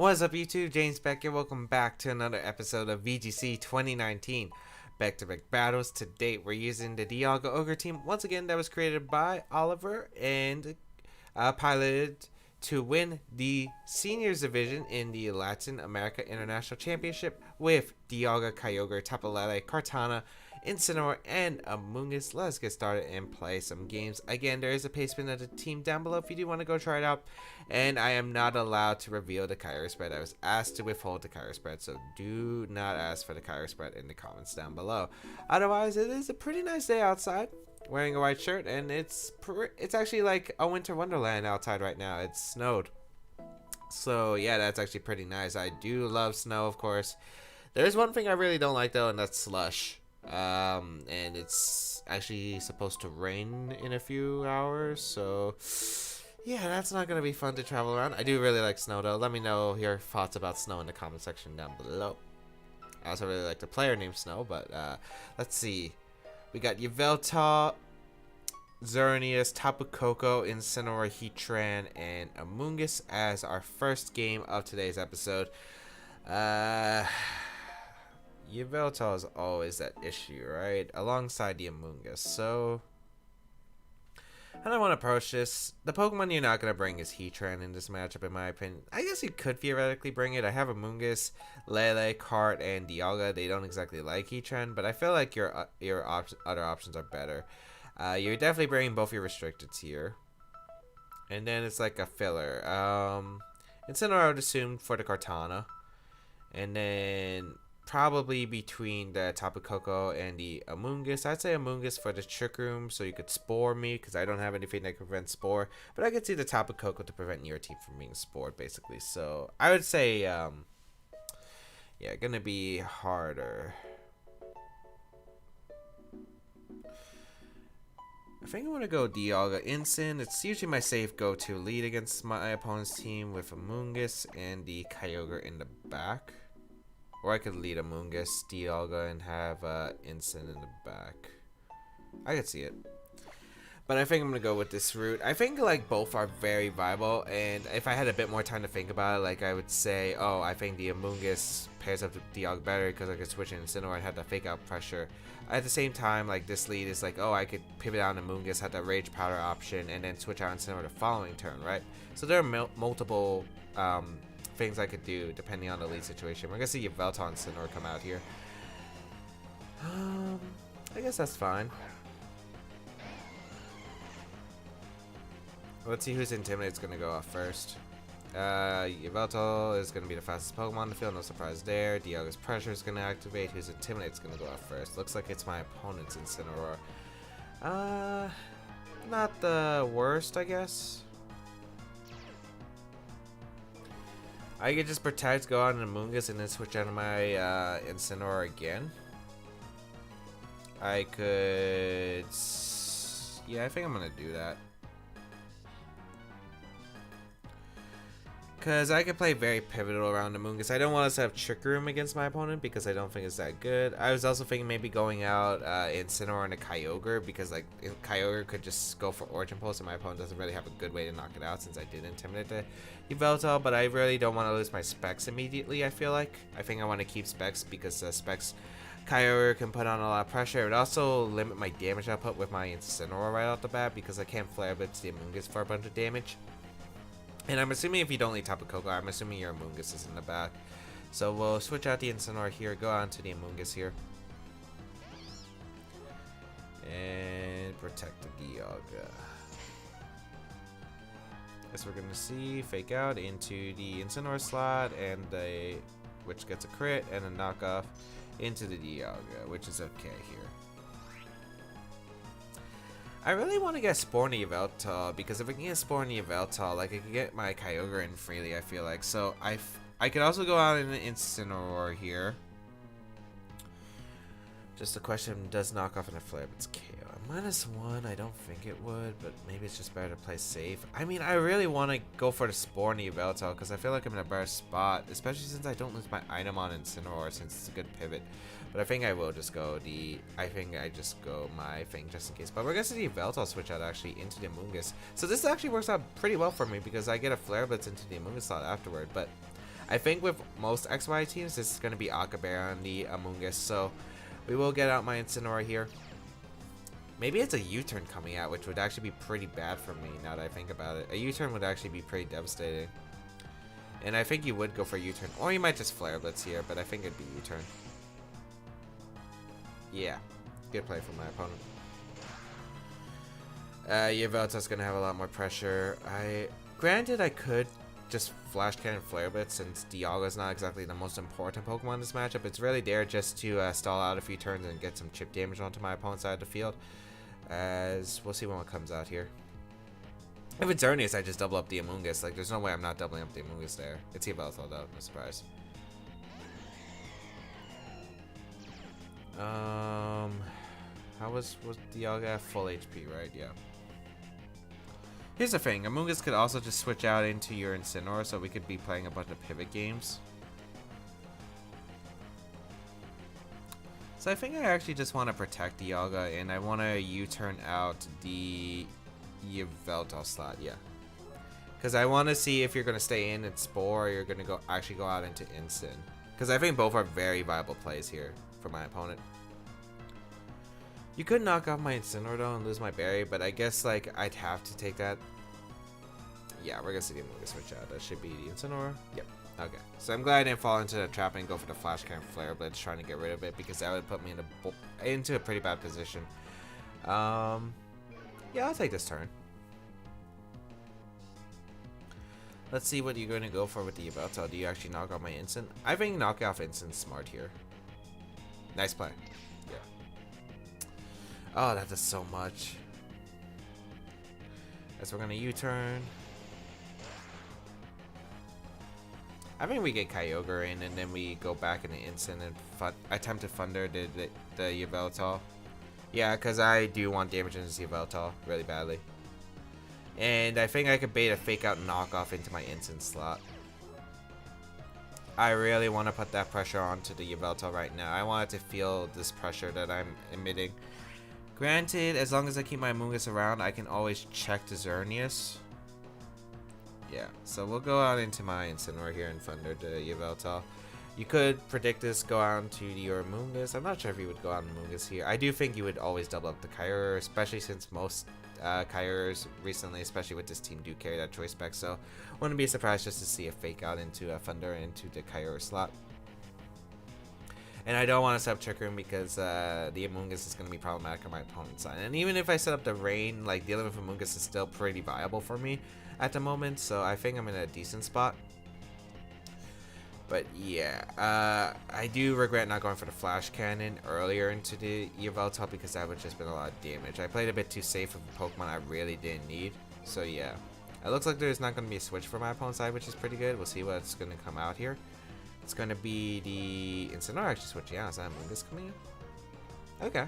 What's up YouTube, James Baek here. Welcome back to another episode of VGC 2019 Back to Back Battles. To date, we're using the Dialga Ogre team once again that was created by Oliver and piloted to win the Seniors Division in the Latin America International Championship with Dialga, Kyogre, Tapu Lele, Kartana, Incineroar, and Amoonguss. Let's get started and play some games. Again, there is a pastebin of the team down below if you do want to go try it out. And I am not allowed to reveal the Kyogre spread. I was asked to withhold the Kyogre spread, so do not ask for the Kyogre spread in the comments down below. Otherwise, it is a pretty nice day outside. Wearing a white shirt, and it's actually like a winter wonderland outside right now. It's snowed. So yeah, that's actually pretty nice. I do love snow, of course. There's one thing I really don't like though, and that's slush. And it's actually supposed to rain in a few hours, so yeah, that's not gonna be fun to travel around. I do really like snow though. Let me know your thoughts about snow in the comment section down below. I also really like the player named Snow, but let's see. We got Yveltal, Xerneas, Tapu Koko, Incineroar, Heatran, and Amoonguss as our first game of today's episode. Yveltal is always that issue, right? Alongside the Amoonguss. So, how do I want to approach this? The Pokemon you're not going to bring is Heatran in this matchup, in my opinion. I guess you could theoretically bring it. I have Amoonguss, Lele, Cart, and Dialga. They don't exactly like Heatran, but I feel like your other options are better. You're definitely bringing both your restricteds here. And then it's like a filler. Incineroar I would assume for the Kartana. And then probably between the Tapu Koko and the Amoonguss. I'd say Amoonguss for the Trick Room so you could Spore me because I don't have anything that can prevent Spore. But I could see the Tapu Koko to prevent your team from being Spored basically. So I would say, yeah, gonna be harder. I think I want to go Dialga Incin. It's usually my safe go-to lead against my opponent's team with Amoonguss and the Kyogre in the back. Or I could lead Amoonguss, Dialga, and have Incin in the back. I could see it. But I think I'm going to go with this route. I think like both are very viable. And if I had a bit more time to think about it, like I would say, oh, I think the Amoonguss pairs up with Dialga better because I could switch in Incineroar and have the fake out pressure. At the same time, like this lead is like, oh, I could pivot out Amoonguss, have the Rage Powder option, and then switch out Incineroar the following turn, right? So there are multiple things I could do depending on the lead situation. We're gonna see Yveltal and Incineroar come out here. I guess that's fine. Let's see whose Intimidate's gonna go off first. Yveltal is gonna be the fastest Pokemon in the field, no surprise there. Dialga's Pressure is gonna activate. Whose Intimidate's gonna go off first? Looks like it's my opponent's Incineroar. Not the worst, I guess. I could just Protect, go on Amoonguss, and then switch out of my Incineroar again. I could... yeah, I think I'm gonna do that. Because I could play very pivotal around Amoonguss. I don't want us to have Trick Room against my opponent because I don't think it's that good. I was also thinking maybe going out Incineroar and a Kyogre because like Kyogre could just go for Origin Pulse and my opponent doesn't really have a good way to knock it out since I did Intimidate the Yveltal. But I really don't want to lose my Specs immediately, I feel like. I think I want to keep Specs because Specs Kyogre can put on a lot of pressure. It would also limit my damage output with my Incineroar right off the bat because I can't Flare Blitz the Amoonguss for a bunch of damage. And I'm assuming if you don't lead Tapu Koko, I'm assuming your Amoonguss is in the back. So we'll switch out the Incineroar here, go on to the Amoonguss here. And protect the Dialga. Guess we're gonna see Fake Out into the Incineroar slot, and which gets a crit, and a knockoff into the Dialga, which is okay here. I really want to get Spore in Yveltal because if I can get Spore in Yveltal, like I can get my Kyogre in freely, I feel like. So I could also go out in an Incineroar here. Just a question, does knock off in a flare, but it's KO. -1, I don't think it would, but maybe it's just better to play safe. I mean, I really want to go for the Spore in Yveltal because I feel like I'm in a better spot, especially since I don't lose my item on Incineroar since it's a good pivot. But I think I will just go I think I just go my thing just in case. But we're going to see the Yveltal switch out actually into the Amoonguss. So this actually works out pretty well for me because I get a Flare Blitz into the Amoonguss slot afterward. But I think with most XY teams, this is going to be Akabear on the Amoonguss, so we will get out my Incineroar here. Maybe it's a U-turn coming out, which would actually be pretty bad for me now that I think about it. A U-turn would actually be pretty devastating. And I think you would go for a U-turn, or you might just Flare Blitz here, but I think it'd be U-turn. Yeah, good play from my opponent. Yveltal's gonna have a lot more pressure. Granted, I could just Flash Cannon Flare Blitz since Dialga is not exactly the most important Pokemon in this matchup. It's really there just to stall out a few turns and get some chip damage onto my opponent's side of the field. As we'll see what comes out here. If it's Xerneas, I just double up the Amoonguss. Like, there's no way I'm not doubling up the Amoonguss there. It's Yveltal though, no surprise. How was Dialga full HP, right? Yeah. Here's the thing, Amoonguss could also just switch out into your Incineroar, so we could be playing a bunch of pivot games. So I think I actually just want to protect Dialga, and I want to U-turn out the Yveltal slot, yeah. Because I want to see if you're going to stay in at Spore, or you're going to actually go out into Incin. Because I think both are very viable plays here for my opponent. You could knock off my Incineroar though and lose my berry, but I guess like I'd have to take that. Yeah, we're gonna see the Amoonguss switch out. That should be the Incineroar. Yep. Okay. So I'm glad I didn't fall into the trap and go for the Flash Cannon Flare Blitz trying to get rid of it, because that would put me into a pretty bad position. Yeah, I'll take this turn. Let's see what you're going to go for with the Yveltal. Do you actually knock off my Incin? I think knock off Incin's smart here. Nice play. Yeah. Oh, that does so much. Guess we're gonna U-turn. I think we get Kyogre in, and then we go back into Incin and attempt to Thunder the Yveltal. Yeah, because I do want damage into this Yveltal really badly. And I think I could bait a fake out knockoff into my Incin slot. I really want to put that pressure onto the Yveltal right now. I want it to feel this pressure that I'm emitting. Granted, as long as I keep my Amoonguss around, I can always check the Xerneas. Yeah, so we'll go out into my Incineroar here and Thunder the Yveltal. You could predict this, go out to your Amoonguss. I'm not sure if you would go out Amoonguss here. I do think you would always double up the Kyogre, especially since most Kyogres recently, especially with this team, do carry that choice spec. So wouldn't be surprised just to see a fake out into a Thunder into the Kyogre slot. And I don't want to set up Trick Room because the Amoonguss is going to be problematic on my opponent's side. And even if I set up the Rain, like dealing with Amoonguss is still pretty viable for me at the moment. So I think I'm in a decent spot. But yeah, I do regret not going for the Flash Cannon earlier into the Yveltal because that would just been a lot of damage. I played a bit too safe with a Pokemon I really didn't need. So yeah, it looks like there's not going to be a switch for my opponent's side, which is pretty good. We'll see what's going to come out here. It's going to be the Incineroar actually switching out. Is that Amoonguss coming in? Okay.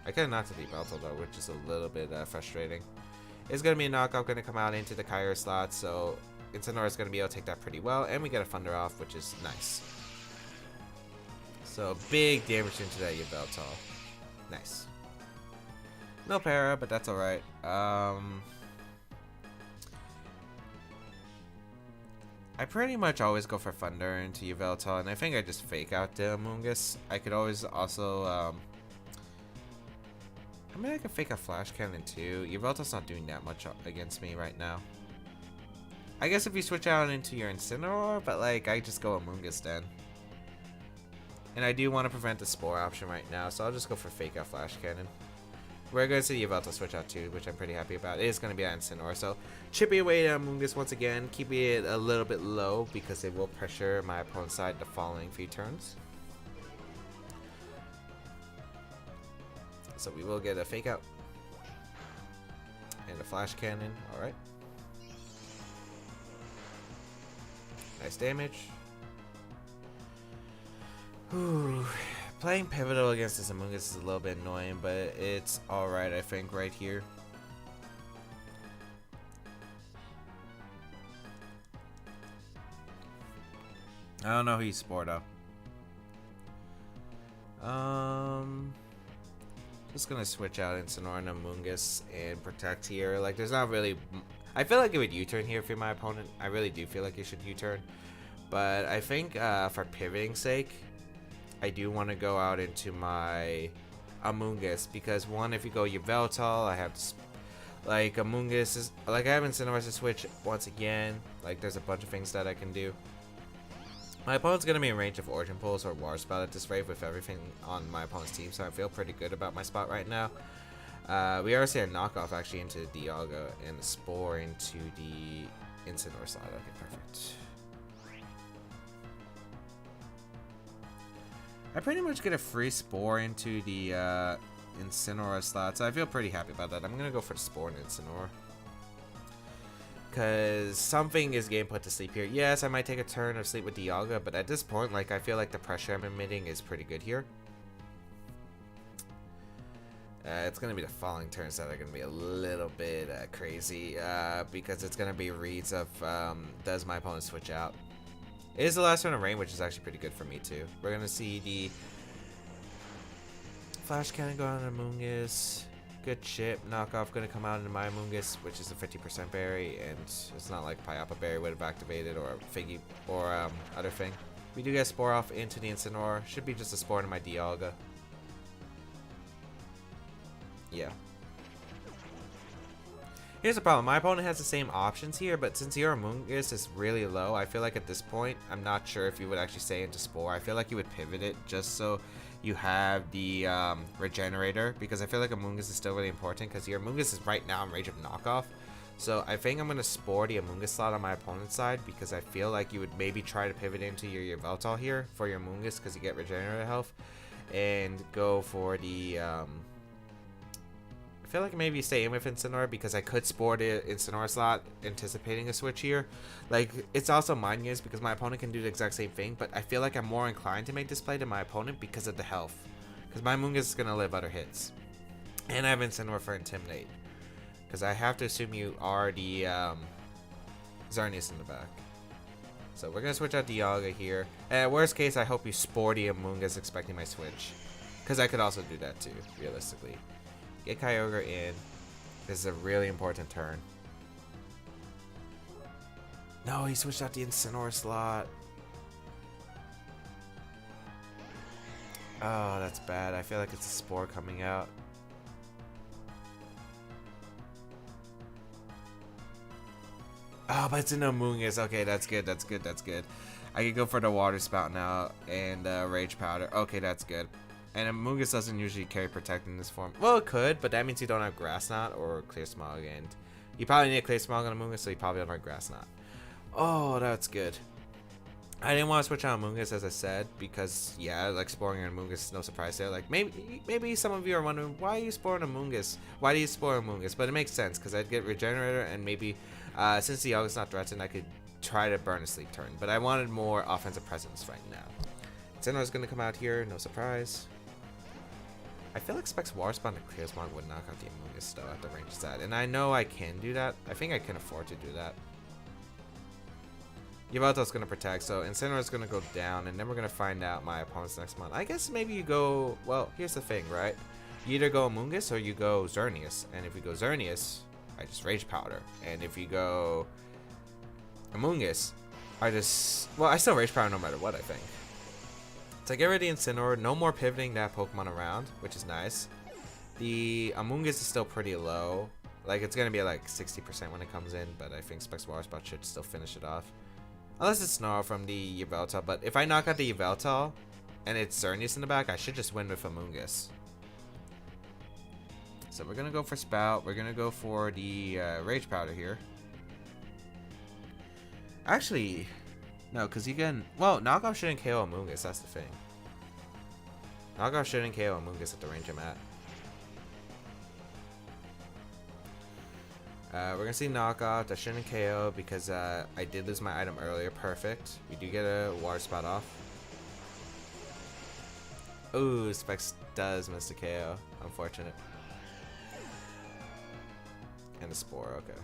I could have knocked the Yveltal though, which is a little bit frustrating. It's going to be a knockoff going to come out into the Kyogre slot, so Incineroar is going to be able to take that pretty well, and we get a Thunder off, which is nice. So big damage into that Yveltal. Nice. No para, but that's alright. I pretty much always go for Thunder into Yveltal, and I think I just fake out the Amoonguss. I could always also, I mean, I could fake a Flash Cannon too. Yveltal's not doing that much against me right now. I guess if you switch out into your Incineroar, but like, I just go Amoonguss then. And I do want to prevent the Spore option right now, so I'll just go for fake out Flash Cannon. We're going to see Yveltal switch out too, which I'm pretty happy about. It is going to be an Incineroar, so chipping away to Amoonguss once again, keeping it a little bit low because it will pressure my opponent's side the following few turns. So we will get a fake out and a Flash Cannon. All right, nice damage. Whew. Playing Pivotal against this Amoonguss is a little bit annoying, but it's alright, I think, right here. I don't know who you Spore though. Just gonna switch out Incineroar and Amoonguss and protect here. Like, there's not really... I feel like it would U-turn here for my opponent. I really do feel like it should U-turn. But I think for pivoting sake, I do want to go out into my Amoonguss because one, if you go Yveltal, I have like Amoonguss is like I have Incineroar to switch once again. Like there's a bunch of things that I can do. My opponent's gonna be in range of Origin Pulse or Water Spout at this rate with everything on my opponent's team, so I feel pretty good about my spot right now. We already see a knockoff actually into Dialga and a Spore into the Incineroar slot. Okay, perfect. I pretty much get a free Spore into the Incineroar slot, so I feel pretty happy about that. I'm gonna go for the Spore and Incineroar. Because something is getting put to sleep here. Yes, I might take a turn of sleep with Dialga, but at this point, like, I feel like the pressure I'm emitting is pretty good here. It's going to be the following turns that are going to be a little bit crazy, because it's going to be reads of, does my opponent switch out? It is the last turn of rain, which is actually pretty good for me, too. We're going to see the Flash Cannon go on Amoonguss. Good chip. Knockoff going to come out into my Amoonguss, which is a 50% berry, and it's not like Pyapa Berry would have activated or Figgy or other thing. We do get Spore off into the Incineroar. Should be just a Spore into my Dialga. Yeah. Here's the problem. My opponent has the same options here, but since your Amoonguss is really low, I feel like at this point, I'm not sure if you would actually stay into Spore. I feel like you would pivot it just so you have the Regenerator, because I feel like Amoonguss is still really important, because your Amoonguss is right now in range of knockoff. So I think I'm going to Spore the Amoonguss slot on my opponent's side, because I feel like you would maybe try to pivot into your Yveltal here for your Amoonguss, because you get Regenerator health, and go for the I feel like maybe stay in with Incineroar because I could Spore the Incineroar slot anticipating a switch here. Like, it's also mind games because my opponent can do the exact same thing, but I feel like I'm more inclined to make this play than my opponent because of the health. Because my Amoonguss is going to live other hits. And I have Incineroar for Intimidate. Because I have to assume you are the Xerneas in the back. So we're going to switch out Dialga here. And worst case, I hope you Spore the Amoonguss expecting my switch. Because I could also do that too, realistically. Get Kyogre in. This is a really important turn. No, he switched out the Incineroar slot. Oh, that's bad. I feel like it's a Spore coming out. Oh, but it's an Amoonguss. Okay, that's good. That's good. That's good. I can go for the Water Spout now and Rage Powder. Okay, that's good. And Amoonguss doesn't usually carry Protect in this form. Well, it could, but that means you don't have Grass Knot or Clear Smog, and you probably need a Clear Smog on Amoonguss, so you probably don't have Grass Knot. Oh, that's good. I didn't want to switch on Amoonguss, as I said, because, yeah, like, Sporing an Amoonguss is no surprise there. Like, maybe some of you are wondering, why are you Sporing Amoonguss? Why do you Spore Amoonguss? But it makes sense, because I'd get Regenerator, and maybe, since the Dialga's not threatened, I could try to burn a Sleep turn. But I wanted more offensive presence right now. Incineroar's going to come out here, no surprise. I feel like Specs Water Spout and Clear Smog would knock out the Amoonguss though at the range side. And I know I can do that. I think I can afford to do that. Yveltal's going to protect, so Incineroar's going to go down, and then we're going to find out my opponent's next month. I guess maybe you go, well, here's the thing, right? You either go Amoonguss or you go Xerneas. And if you go Xerneas, I just Rage Powder. And if you go Amoonguss, I still Rage Powder no matter what, I think. So I get rid of the Incineroar, no more pivoting that Pokemon around, which is nice. The Amoonguss is still pretty low. Like, it's going to be like 60% when it comes in, but I think Specs Water Spout should still finish it off. Unless it's Snarl from the Yveltal, but if I knock out the Yveltal and it's Xerneas in the back, I should just win with Amoonguss. So we're going to go for Spout. We're going to go for the Rage Powder here. Actually... no, because you can... well, Knockoff shouldn't KO Amoonguss, that's the thing. Knockoff shouldn't KO Amoonguss at the range I'm at. We're going to see Knockoff. That shouldn't KO because I did lose my item earlier. Perfect. We do get a Water Spout off. Ooh, Specs does miss the KO. Unfortunate. And a Spore, okay.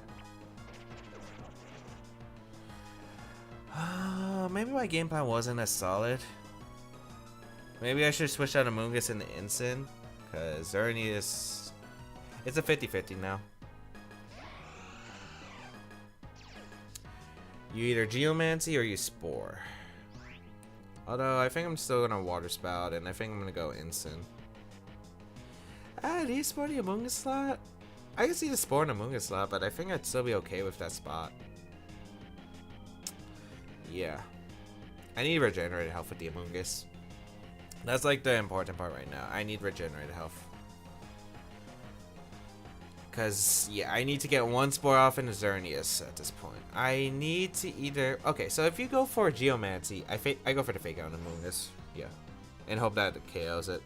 Maybe my game plan wasn't as solid. Maybe I should switch out Amoonguss in the Incin, because Xerneas, it's a 50-50 now. You either Geomancy or you Spore. Although, I think I'm still gonna Water Spout, and I think I'm gonna go Instant. Do you Spore the Amoonguss slot? I can see the Spore in the Amoonguss slot, but I think I'd still be okay with that spot. Yeah. I need regenerated health with the Amoonguss. That's like the important part right now. I need regenerated health. Because, yeah, I need to get one Spore off in the Xerneas at this point. I need to either... Okay, so if you go for Geomancy, I go for the Fake Out on Amoonguss. Yeah. And hope that it KOs it.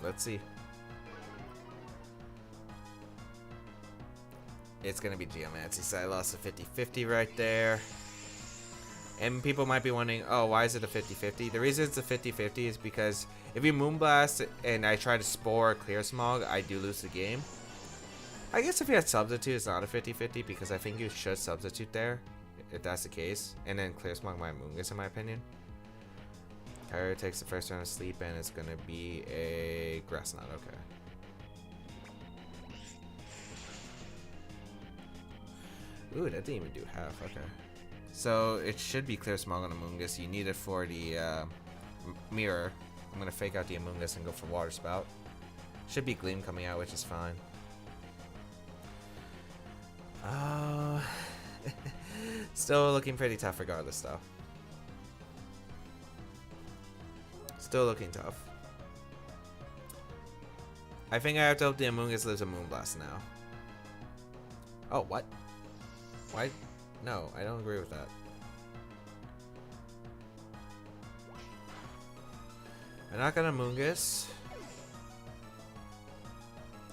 Let's see. It's going to be Geomancy, so I lost a 50-50 right there. And people might be wondering, oh, why is it a 50-50? The reason it's a 50-50 is because if you Moonblast and I try to Spore or Clear Smog, I do lose the game. I guess if you had Substitute, it's not a 50-50 because I think you should Substitute there, if that's the case. And then Clear Smog my Amoonguss, in my opinion. Kyogre takes the first round of sleep, and it's going to be a Grass Knot, okay. Ooh, that didn't even do half, okay. So, it should be Clear Smog on Amoonguss. You need it for the mirror. I'm going to fake out the Amoonguss and go for Water Spout. Should be Gleam coming out, which is fine. Still looking pretty tough regardless, though. Still looking tough. I think I have to hope the Amoonguss lives a Moonblast now. Oh, what? Why? No, I don't agree with that. I knock on Amoonguss.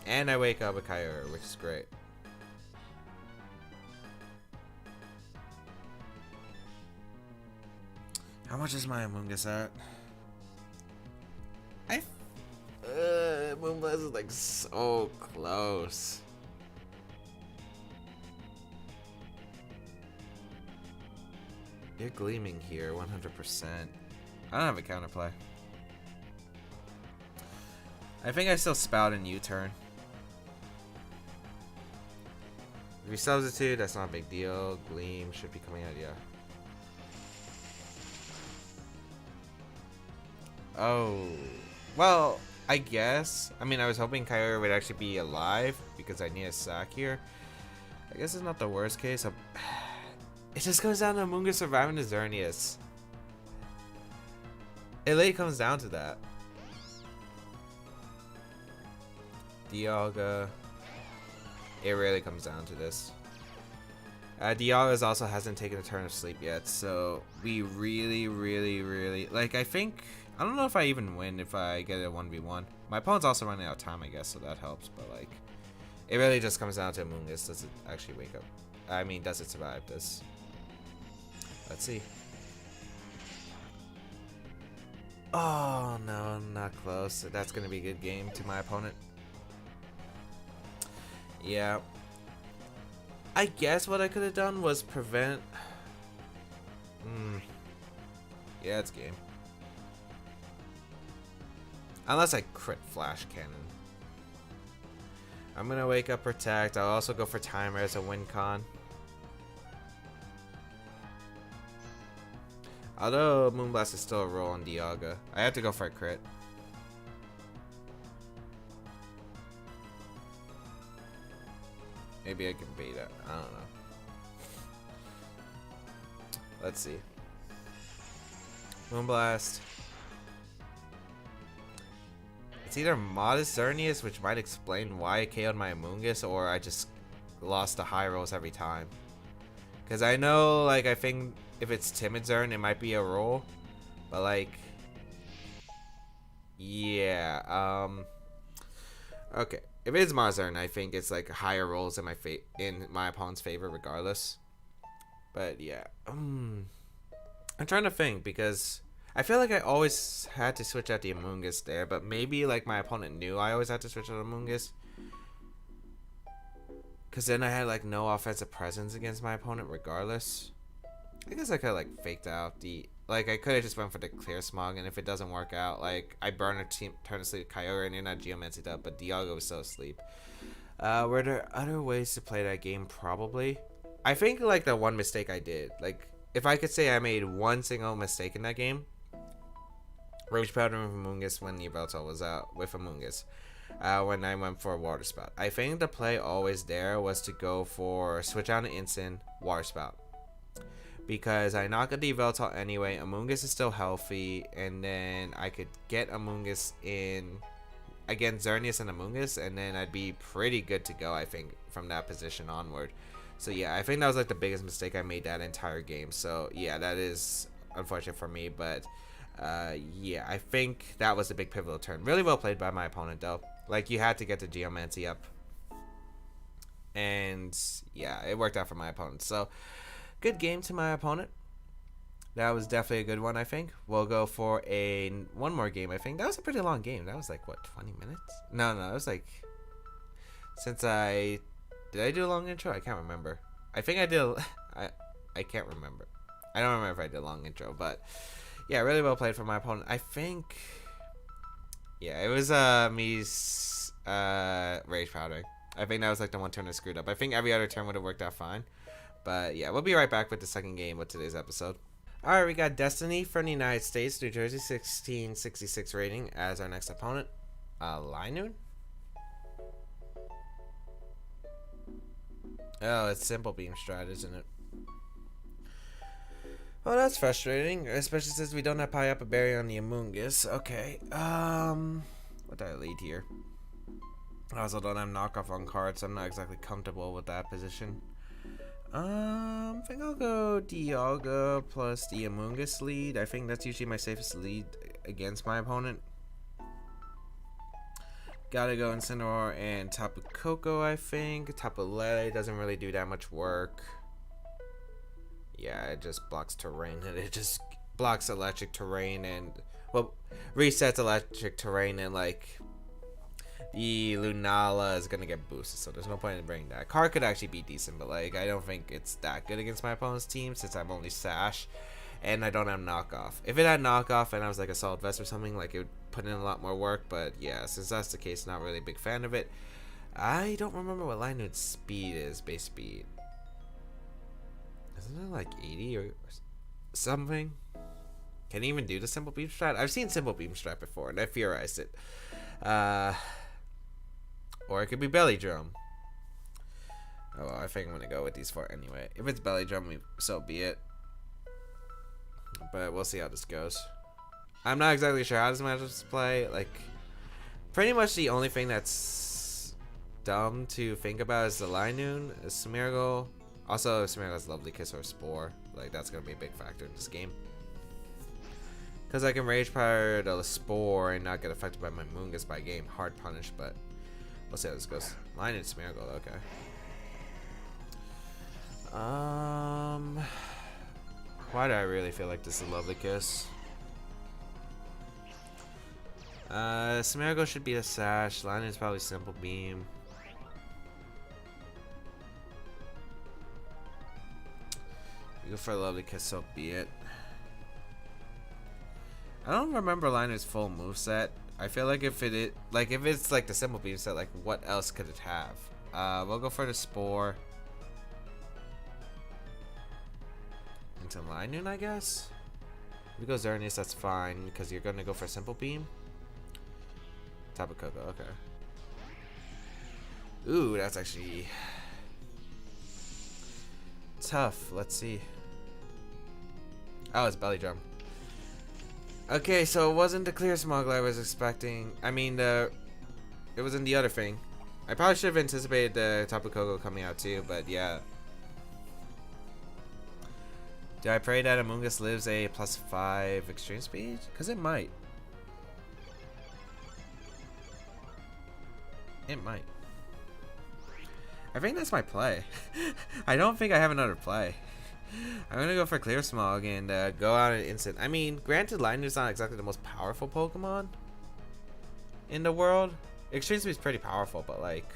And I wake up a Kyogre, which is great. How much is my Amoonguss at? Moonblast is like so close. You're gleaming here, 100%. I don't have a counterplay. I think I still Spout in U-turn. If you Substitute, that's not a big deal. Gleam should be coming out, yeah. Oh. Well, I guess. I mean, I was hoping Kyogre would actually be alive because I need a sack here. I guess it's not the worst case. It just goes down to Amoonguss surviving the Xerneas. It literally comes down to that. Dialga. It really comes down to this. Dialga also hasn't taken a turn of sleep yet, so we really like. I don't know if I even win if I get a 1v1. My opponent's also running out of time, I guess, so that helps. But like, it really just comes down to Amoonguss. Does it actually wake up? I mean, does it survive this? Let's see. Oh no, not close. That's gonna be a good game to my opponent. Yeah. I guess what I could have done was prevent. Yeah, it's game. Unless I crit Flash Cannon. I'm gonna wake up Protect. I'll also go for Timer as a win con. Although Moonblast is still a roll on Dialga, I have to go for a crit. Maybe I can bait it. I don't know. Let's see. Moonblast. It's either Modest Xerneas, which might explain why I KO'd my Amoonguss, or I just lost the high rolls every time. Because I know, like, I think if it's Timid Xern, it might be a roll. But, like, yeah. Okay. If it is Marzern, I think it's like higher rolls in my opponent's favor, regardless. But yeah, I'm trying to think because I feel like I always had to switch out the Amoonguss there, but maybe like my opponent knew I always had to switch out Amoonguss, because then I had like no offensive presence against my opponent, regardless. I guess I could like faked out the. Like, I could have just went for the Clear Smog, and if it doesn't work out, like, I burn a turn to sleep Kyogre, and you're not Geomancy up, but Dialga was still asleep. Were there other ways to play that game? Probably. I think like the one mistake I did, like if I could say I made one single mistake in that game, Rage Powder with Amoonguss when the Yveltal was out with Amoonguss. When I went for a Water Spout. I think the play always there was to go for switch out an instant Water Spout. Because I knock at the Yveltal anyway, Amoonguss is still healthy, and then I could get Amoonguss in against Xerneas and Amoonguss, and then I'd be pretty good to go, I think, from that position onward. So yeah, I think that was like the biggest mistake I made that entire game. So yeah, that is unfortunate for me, but yeah, I think that was a big pivotal turn. Really well played by my opponent though. Like, you had to get the Geomancy up, and yeah, it worked out for my opponent. So good game to my opponent. That was definitely a good one. I think we'll go for one more game. I think that was a pretty long game. That was like what, 20 minutes? No, it was like, since did I do a long intro? I can't remember. I think I did. I can't remember. I don't remember if I did a long intro, but yeah, really well played from my opponent. I think, yeah, it was me Rage Powdering. I think that was like the one turn I screwed up. I think every other turn would have worked out fine. But yeah, we'll be right back with the second game of today's episode. Alright, we got Destiny from the United States, New Jersey, 1666 rating as our next opponent. Linoone? Oh, it's Simple Beam Strat, isn't it? Well, that's frustrating, especially since we don't have Pie-Up a Berry on the Amoonguss. Okay, what did I lead here? I also don't have knockoff on cards, so I'm not exactly comfortable with that position. I think I'll go Dialga plus the Amoonguss lead. I think that's usually my safest lead against my opponent. Gotta go Incineroar and Tapu Koko, I think. Tapu Lele doesn't really do that much work. Yeah, it just blocks terrain, and it just blocks electric terrain, and, well, resets electric terrain, and like the Lunala is gonna get boosted, so there's no point in bringing that. Card could actually be decent, but like I don't think it's that good against my opponent's team since I'm only Sash and I don't have knockoff. If it had knockoff and I was like a Solid Vest or something, like it would put in a lot more work, but yeah, since that's the case, not really a big fan of it. I don't remember what Linoone's speed is, base speed. Isn't it like 80 or something? Can he even do the Simple Beam Strat? I've seen Simple Beam Strat before and I theorized it. Or it could be Belly Drum. Oh, well, I think I'm going to go with these four anyway. If it's Belly Drum, so be it. But we'll see how this goes. I'm not exactly sure how this matchup play. Like, pretty much the only thing that's dumb to think about is the Linoone, Smeargle. Also, Smeargle's Lovely Kiss or Spore. Like, that's going to be a big factor in this game. Because I can Rage Power the Spore and not get affected by my Amoonguss by game. Hard punish, but we'll see how this goes. Linoone, Smeargle, okay. Why do I really feel like this is a Lovely Kiss? Smeargle should be a Sash. Linoone is probably Simple Beam. We go for a Lovely Kiss, so be it. I don't remember Linoone's full moveset. I feel like if it's like the Simple Beam set, like what else could it have? We'll go for the Spore. Into Linoone, I guess. If we go Xerneas, that's fine because you're gonna go for Simple Beam. Tapu Koko, okay. Ooh, that's actually tough. Let's see. Oh, it's Belly Drum. Okay, so it wasn't the Clear Smoggle I was expecting. I mean, it wasn't the other thing. I probably should have anticipated the Tapu Koko coming out too, but yeah. Do I pray that Amoonguss lives a +5 extreme speed? Because it might. It might. I think that's my play. I don't think I have another play. I'm gonna go for Clear Smog and go out an instant. I mean, granted, Linoone's not exactly the most powerful Pokemon in the world. Extreme Speed is pretty powerful, but like,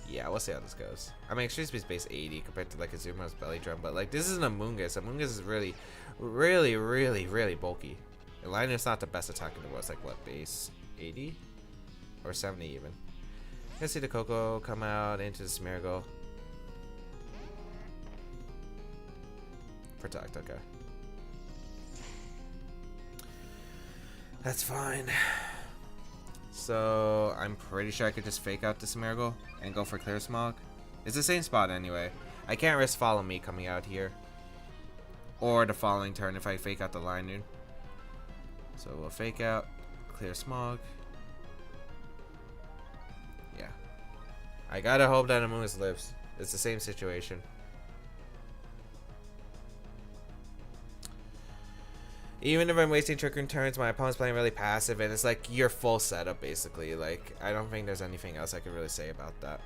yeah, we'll see how this goes. I mean, Extreme Speed is base 80 compared to like Azuma's Belly Drum, but like, this is an Amoonguss. Amoonguss is really, really, really, really bulky. And Linoone's not the best attack in the world. It's like what, base 80 or 70 even. I see the Coco come out into the Smeargle. Protect, okay. That's fine. So I'm pretty sure I could just fake out the Smeargle and go for Clear Smog. It's the same spot anyway. I can't risk Follow Me coming out here. Or the following turn if I fake out the Linoone. So we'll fake out, Clear Smog. Yeah. I gotta hope that Amoonguss lives. It's the same situation. Even if I'm wasting Trick Room turns, my opponent's playing really passive, and it's like your full setup basically. Like, I don't think there's anything else I could really say about that.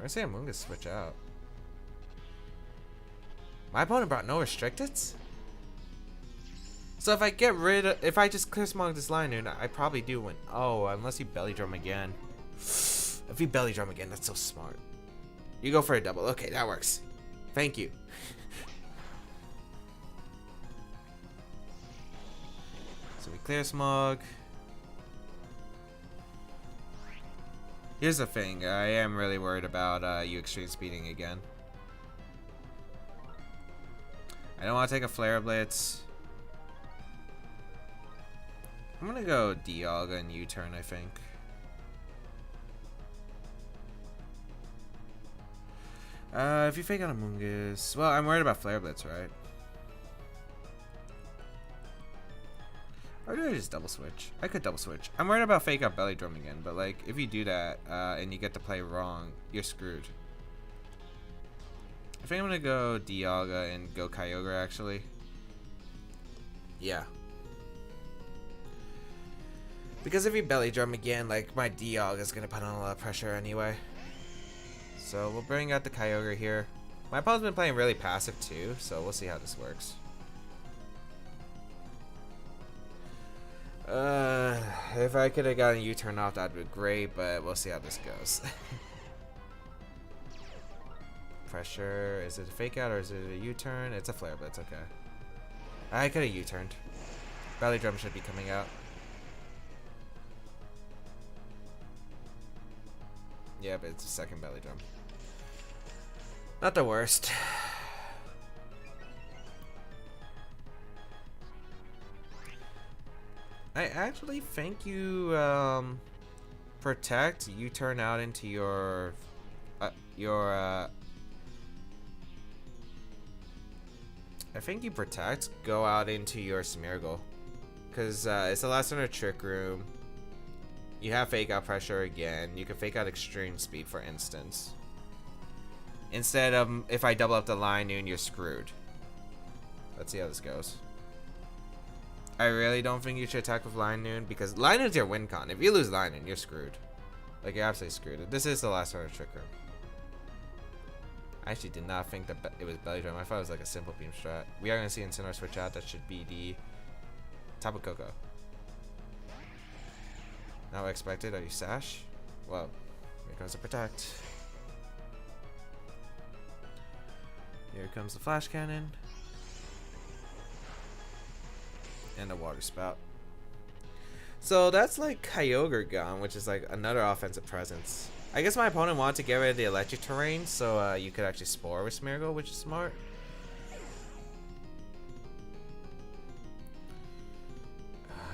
I say Amoonguss switch out. My opponent brought no restricteds? So if I get rid of, if I just Clear Smog this Linoone, I probably do win. Oh, unless you Belly Drum again. If you Belly Drum again, that's so smart. You go for a double. Okay, that works. Thank you. So we Clear Smog. Here's the thing. I am really worried about you Extreme Speeding again. I don't want to take a Flare Blitz. I'm gonna go Dialga and U-turn, I think. If you fake out Amoonguss, well, I'm worried about Flare Blitz, right? Or do I just double switch? I could double switch. I'm worried about fake out Belly Drum again, but like, if you do that and you get to play wrong, you're screwed. I think I'm gonna go Dialga and go Kyogre actually. Yeah. Because if you Belly Drum again, like my Dialga is gonna put on a lot of pressure anyway. So we'll bring out the Kyogre here. My opponent's been playing really passive too, so we'll see how this works. If I could have gotten a U-turn off, that'd be great, but we'll see how this goes. Pressure. Is it a fake out or is it a U-turn? It's a Flare Blitz, okay. I could have U-turned. Belly Drum should be coming out. Yeah, but it's a second Belly Drum. Not the worst. I actually think you protect, you turn out into your I think you protect, go out into your Smeargle. Because it's the last turn of Trick Room. You have fake out pressure again. You can fake out Extreme Speed, for instance. Instead of, if I double up the Linoone, you're screwed. Let's see how this goes. I really don't think you should attack with Linoone, because Linoone's your win con. If you lose Linoone, you're screwed. Like, you're absolutely screwed. This is the last turn of Trick Room. I actually did not think that it was Belly Drum. I thought it was like a simple beam strat. We are going to see Incineroar switch out. That should be the Tapu Koko. Not expected. Are you Sash? Well, here comes the Protect. Here comes the Flash Cannon. And a Water Spout. So that's like Kyogre gone, which is like another offensive presence. I guess my opponent wanted to get rid of the electric terrain, so you could actually Spore with Smeargle, which is smart.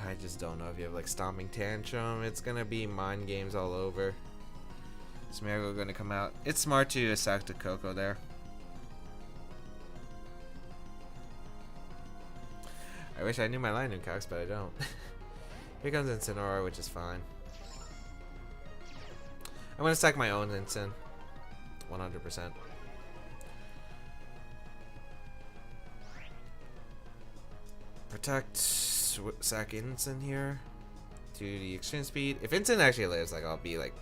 I just don't know if you have like Stomping Tantrum. It's gonna be mind games all over. Smeargle gonna come out. It's smart to sack the Coco there. I wish I knew my Linoone calcs, but I don't. Here comes Incineroar, which is fine. I'm gonna stack my own Incin. 100%. Protect, sack Incin here. To the Extreme Speed. If Incin actually lives, like, I'll be like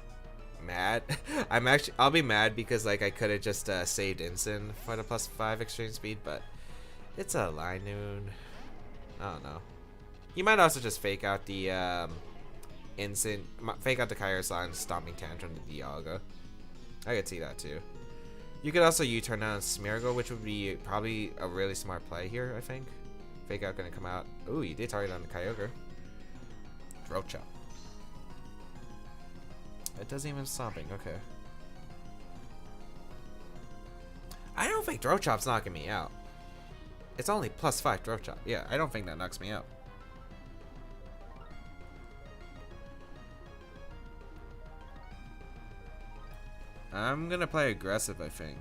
mad. I'll be mad because like I could have just saved Incin for the +5 Extreme Speed, but it's a Linoone. I don't know. You might also just fake out the fake out the Kyogre Stomping Tantrum to Dialga. I could see that too. You could also U-turn on Smeargle, which would be probably a really smart play here, I think. Fake out gonna come out. Ooh, you did target on the Kyogre. Throat Chop. It doesn't even stomping. Okay. I don't think Throat Chop's knocking me out. It's only +5 Throat Chop. Yeah, I don't think that knocks me out. I'm gonna play aggressive, I think.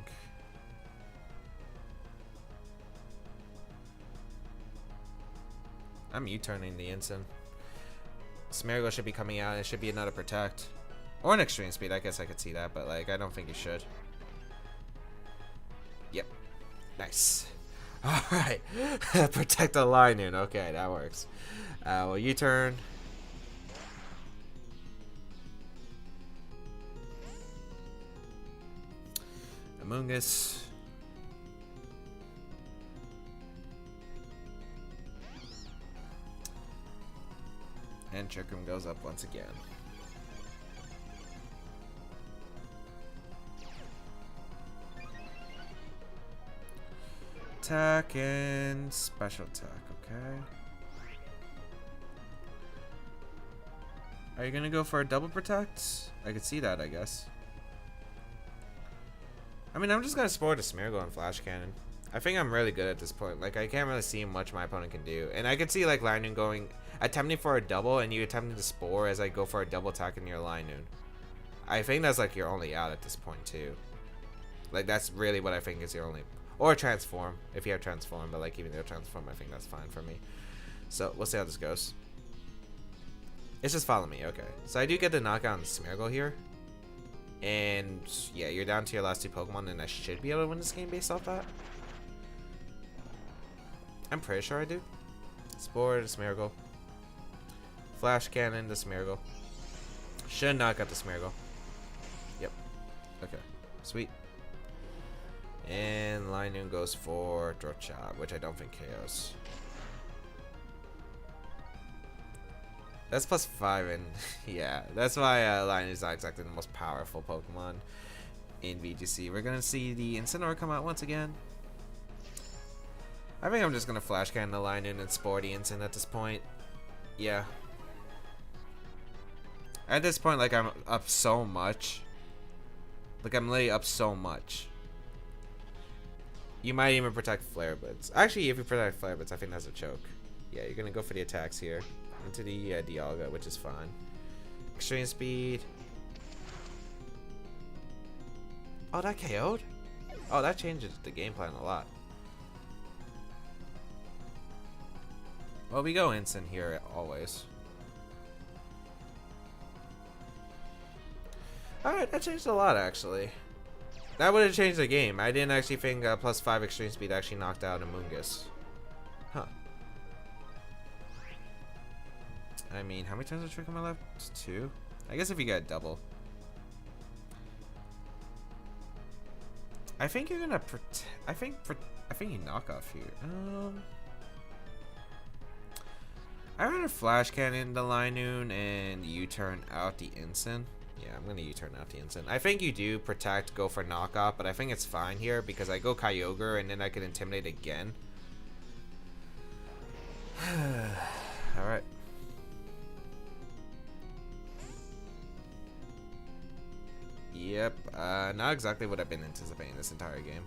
I'm U-turning the Ensign. Smeargle should be coming out. It should be another Protect. Or an Extreme Speed. I guess I could see that, but like, I don't think you should. Yep. Nice. Alright. Protect the Linoone. Okay, that works. Well, U-turn. Amoonguss. And Trick Room goes up once again. Attack and special attack, okay. Are you gonna go for a double protect? I could see that, I guess. I mean, I'm just gonna sport a Smeargle and Flash Cannon. I think I'm really good at this point. Like, I can't really see much my opponent can do. And I could see, like, Linoone going, attempting for a double, and you attempting to Spore as I go for a double attack in your Linoone. I think that's, like, your only out at this point, too. Like, that's really what I think is your only... Or Transform, if you have Transform. But, like, even though Transform, I think that's fine for me. So, we'll see how this goes. It's just follow me, okay. So, I do get the knockout on Smeargle here. And, yeah, you're down to your last 2 Pokemon, and I should be able to win this game based off that. I'm pretty sure I do. Spore to Smeargle. Flash Cannon to Smeargle. Should knock out the Smeargle. Yep. Okay. Sweet. And Linoone goes for Throat Chop, which I don't think KOs. That's +5, and yeah, that's why Linoone is not exactly the most powerful Pokemon in VGC. We're gonna see the Incineroar come out once again. I think I'm just gonna Flash Cannon the Linoone and Spore the Incin at this point. Yeah. At this point, like, I'm up so much. Like, I'm literally up so much. You might even protect Flare Blitz. Actually, if you protect Flare Blitz, I think that's a choke. Yeah, you're gonna go for the attacks here. Into the Dialga, which is fine. Extreme Speed. Oh, that KO'd? Oh, that changes the game plan a lot. Well, we go Instant here always. Alright, that changed a lot, actually. That would have changed the game. I didn't actually think +5 Extreme Speed actually knocked out Amoonguss. Huh. I mean, how many times did I trick on my left? 2? I guess if you get double. I think you're gonna I think you knock off here. I rather Flash Cannon the Linoone and U-turn out the Incin. Yeah, I'm gonna U-turn out the Incin. I think you do protect, go for knockoff, but I think it's fine here because I go Kyogre and then I can Intimidate again. Alright. Yep, not exactly what I've been anticipating this entire game.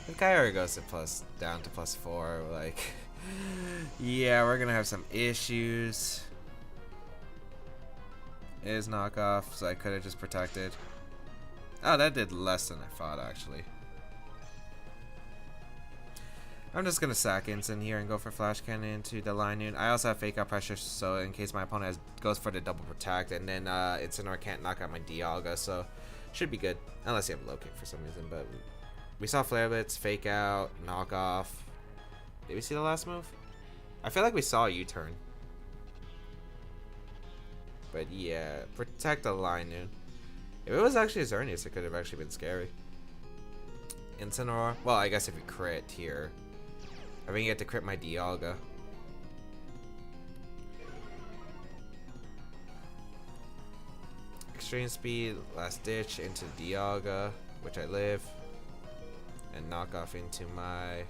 If Kyogre goes to down to +4, like, yeah, we're gonna have some issues. It is knockoff, so I could have just protected. Oh, that did less than I thought, actually. I'm just gonna sack Incin here and go for Flash Cannon into the Linoone. I also have Fake Out Pressure, so in case my opponent goes for the double protect, and then Incineroar can't knock out my Dialga, so should be good. Unless you have Locate for some reason, but we saw Flare Blitz, Fake Out, Knock Off. Did we see the last move? I feel like we saw a U-turn. But yeah, protect the Linoone. If it was actually Xerneas, it could have actually been scary. Incineroar. Well, I guess if you crit here. I think you get to crit my Dialga. Extreme Speed, Last Ditch into Dialga, which I live. And knock off into my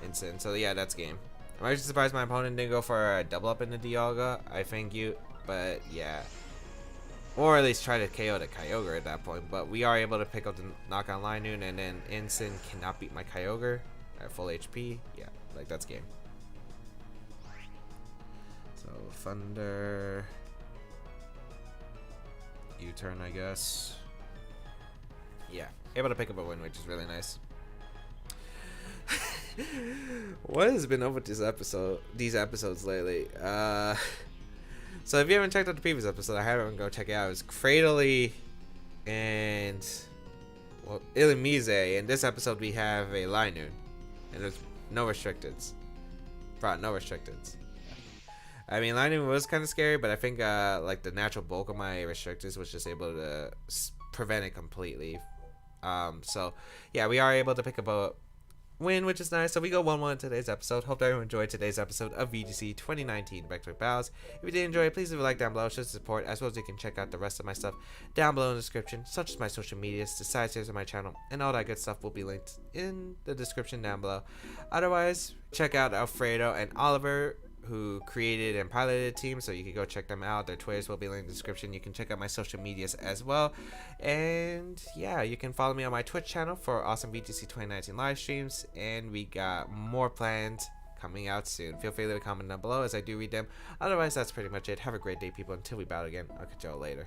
Incin. So yeah, that's game. I'm actually surprised my opponent didn't go for a double up in the Dialga. I think but yeah. Or at least try to KO the Kyogre at that point. But we are able to pick up the knockout Linoone, and then Instant cannot beat my Kyogre at full HP. Yeah, like that's game. So Thunder, U-turn, I guess. Yeah, able to pick up a win, which is really nice. What has been up with these episodes lately? So if you haven't checked out the previous episode, I haven't go check it out. It was Cradily and Illumise. In this episode, we have a Linoone, and there's no restricteds. Brought no restricteds. I mean, Linoone was kind of scary, but I think like the natural bulk of my restricteds was just able to prevent it completely. So yeah, we are able to pick up a win, which is nice. So we go 1-1 in today's episode. Hope everyone enjoyed today's episode of VGC 2019 Baek Battles. If you did enjoy it, please leave a like down below, show support, as well as you can check out the rest of my stuff down below in the description, such as my social medias, the side series of my channel, and all that good stuff will be linked in the description down below. Otherwise, check out Alfredo and Oliver, who created and piloted the team, so you can go check them out. Their Twitters will be linked in the description. You can check out my social medias as well, and yeah, you can follow me on my Twitch channel for awesome VGC 2019 live streams, and we got more plans coming out soon. Feel free to leave a comment down below as I do read them. Otherwise, that's pretty much it. Have a great day, people. Until we battle again, I'll catch y'all later.